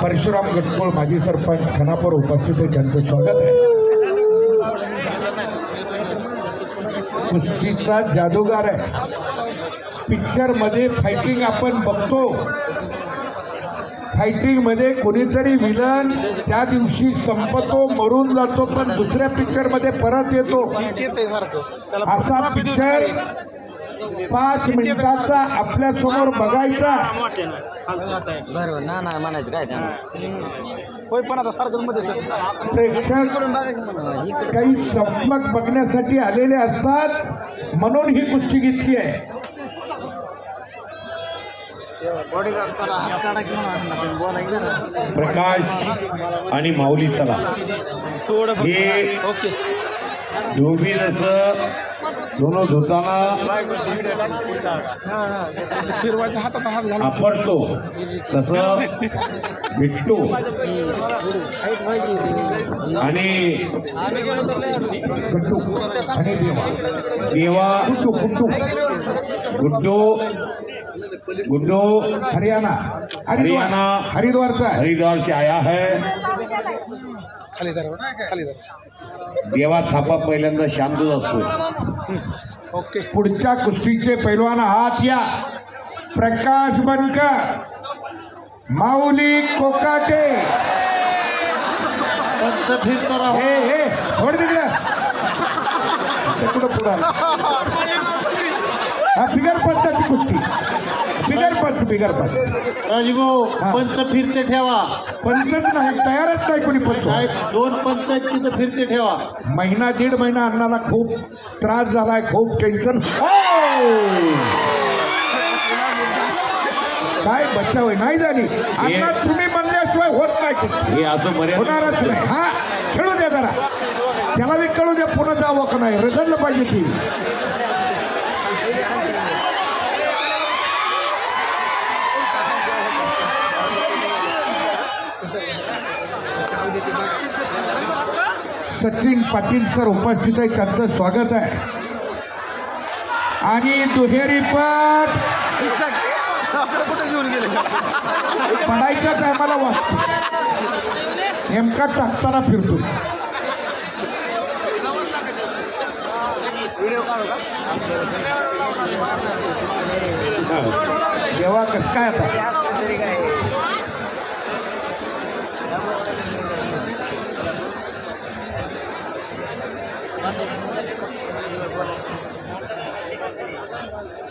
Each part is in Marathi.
परशुराम गटकोळ माजी सरपंच खानापूर उपस्थित आहे, त्यांचं स्वागत आहे. कुस्तीचा जादूगार आहे. पिक्चर मध्ये फायटिंग आपण बघतो, फायटिंग मध्ये कोणीतरी विलन त्या दिवशी संपतो, मरून जातो, पण दुसऱ्या पिक्चर मध्ये परत येतो. असा पिक्चर 5 मिनिटाचा आपल्या समोर बघायचा. बरोबर ना ना म्हणायचं काय प्रेक्षक काही चमक बघण्यासाठी आलेले असतात, म्हणून ही कुस्ती घेतली आहे. प्रकाश आणि माऊली तला हे दोघी जसं दोन धुताना फिरवायचा हातात हात घालून आपडतो तसं बिट्टू आणि गुड्डू आणि देवा गुड्डू हरियाणा हरियाणा हरिद्वारचा आहे. हरिद्वार से आया है. खाली धर. देवा थापा पहिल्यांदा शांतच असतो. ओके, पुढच्या कुस्तीचे पैलवान हात या. प्रकाश बनकर, माऊली कोकाटे. हे हे थोड तिकडे कुठं पुढं आलं? हा बिगर पंचाची कुस्ती, बिगर पंच राजभाऊ पंच फिरते ठेवा. पंचच नाही, तयारच नाही कोणी पंच. 2 पंच आहेत तिथं फिरते ठेवा. महिना 1.5 महिना अण्णाला खूप त्रास झालाय, खूप टेन्शन. काय बचाव नाही झाली. आता तुम्ही म्हणल्याशिवाय होत नाही कुस्ती, हे असं होणारच नाही. हा खेळू द्या जरा, त्याला बी कळू द्या पुन्हा जावं का नाही, रगडलं पाहिजे ती. सचिन पाटील सर उपस्थित आहे, त्यांचं स्वागत आहे. आणि दुहेरी पट पडायच्या टायमाला वाचतो, नेमका टाकताना फिरतोय. जेव्हा कसं काय आता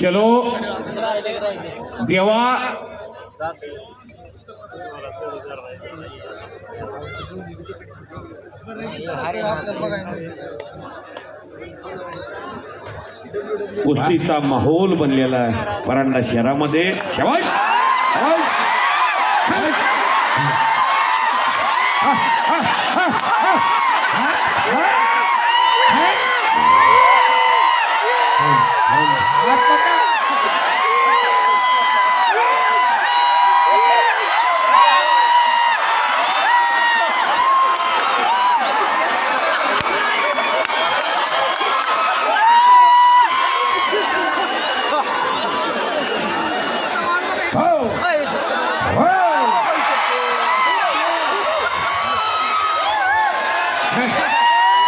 चलो देवा कुस्तीचा माहोल बनलेला आहे परांडा शहरामध्ये. शाबास शाबास शाबास.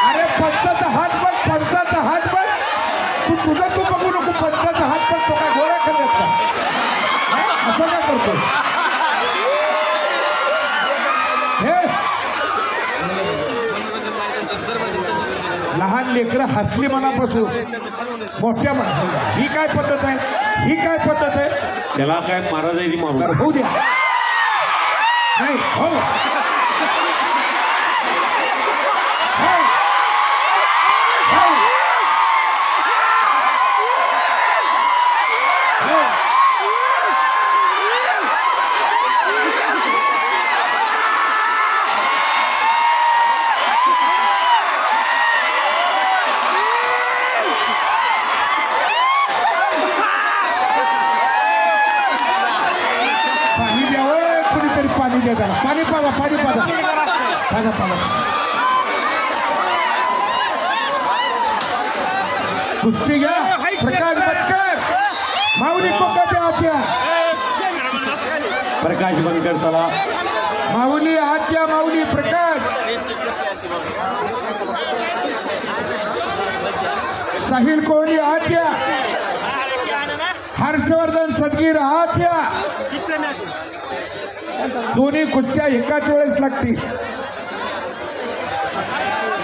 अरे पंचाचा हात बघ, पंचाचा हात बघ. तू बघू नको, पंचाचा हात बघ. तो काय गोळ्या खाल्ल्यात का? असं काय करतो हे? लहान लेकरं हसली मनापासून, मोठ्या मना. ही काय पद्धत आहे? ही काय पद्धत आहे? त्याला काय महाराजांनी मारू होऊ द्या. नाही हो, पाणी द्या त्याला. पाणी पाजा, पाणी पाजा, पाजा पाजा. कुस्ती घ्या. प्रकाश बनकर, माऊली कोकाटे आत या. प्रकाश बनकर चला. माऊली आत या. माऊली प्रकाश. साहिल कोहली आत या. हर्षवर्धन सदगीर आत या. दोन्ही कुस्त्या एकाच वेळेस लागतील.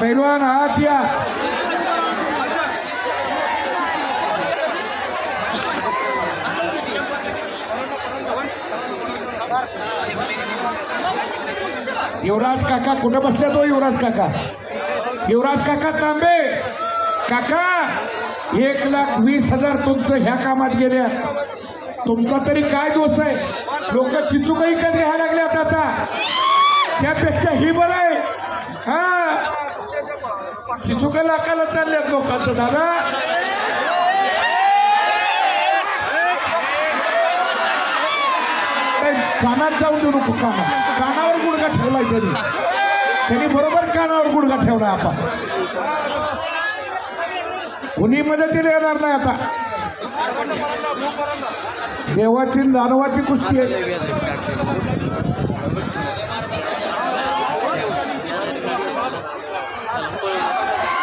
पैलवान आत या. युवराज काका कुठं बसल्या तो? युवराज काका. युवराज काका तांबे काका 1,20,000 तुमचं ह्या कामात गेल्या. तुमचा तरी काय दोष आहे? लोक चिचुक विकत घ्यायला लागल्यात आता. त्यापेक्षा ही बरं आहे. हा चिचुक लाकाला चालल्यात लोकांचं दादा. कानात जाऊन देऊ नको. कानावर गुडघा ठेवलाय त्यांनी बरोबर कानावर गुडघा ठेवलाय. आपण कुणी मदतीला येणार नाही आता. देवाची दानवाची कुस्ती आहे.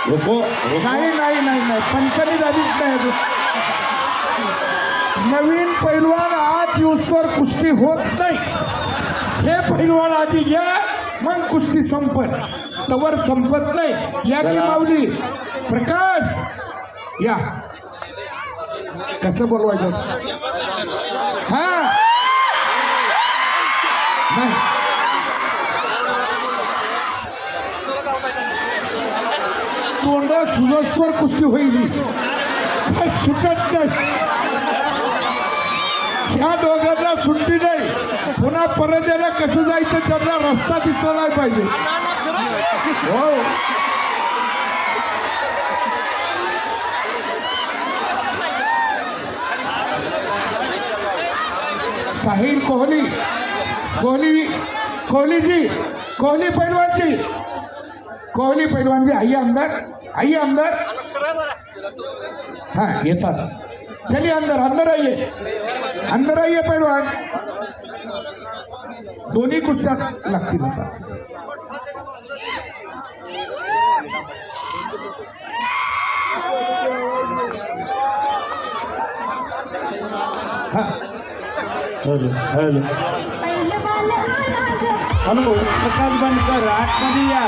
रुको नाही नाही नाही नाही पंचमी झालीच नाही अजून. नवीन पैलवान आत युसवर कुस्ती होत नाही. हे पैलवान आधी घ्या मग कुस्ती संपत. तवर संपत नाही. या की माऊली प्रकाश या. कसं बोलवायचं? हा नाही तोंड सुजस्वर कुस्ती होईल. काय सुटत नाही. ह्या दोघांना सुट्टी नाही. पुन्हा परत यायला कसं जायचं त्यांना रस्ता दिसला नाही पाहिजे. हो साहिल कोहली. कोहली पैलवान जी आइए अंदर. हाँ येतात. चलिए अंदर आइए पैलवान. दोन्ही कुस्त्या लागतील आता. हॅलो प्रकाश बनकर आतमध्ये या.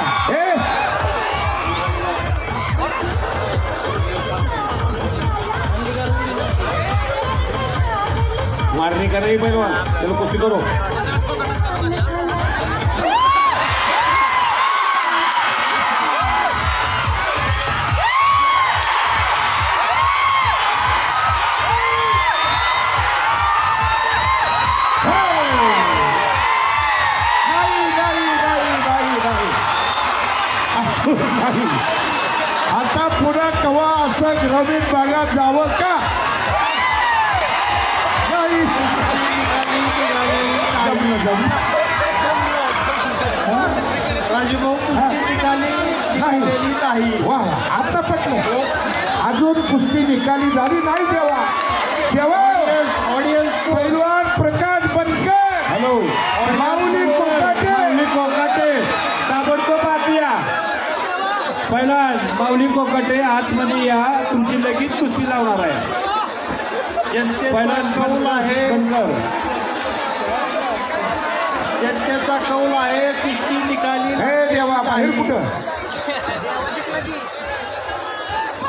मारने का नहीं पहलवान. चलो कुस्ती करो. आता पुन्हा कवा असं ग्रामीण भागात जावं का? नाही. जमलं. राजूभाऊ कुस्ती निकाली नाही. वा आता पटलं. अजून कुस्ती निकाली झाली नाही. देवा ऑडियन्स पैलवान प्रकाश बनकर. हॅलो माऊली कोकाटे ताबडतोब आत या. पहिला माऊली कोकाटे आतमध्ये या. तुमची लगेच कुस्ती लावणार आहे. जनतेचा कौल आहे बनकर. जनतेचा कौल आहे कुस्ती निकाली. हे देवा बाहेर कुठं?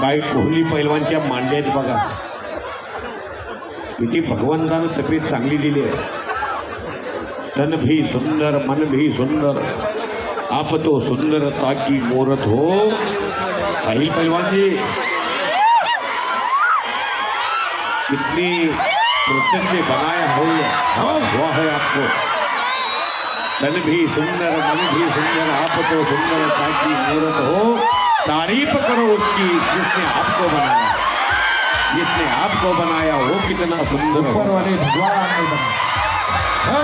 काय कोहली पैलवानच्या मांड्यात बघा. किती भगवंतानं तब्येत चांगली दिली आहे. तन भी सुंदर मन भी सुंदर आप तो सुंदरता की मूरत हो. साहिल पहलवान जी कितनी प्रसन्न से बनाया हुआ है आपको. तन भी सुंदर मन भी सुंदर आप तो सुंदरता की मूरत हो. तारीफ करो उसकी जिसने आपको बनाया वो कितना सुंदर हो. ऊपर वाले भगवान ने बनाया. हो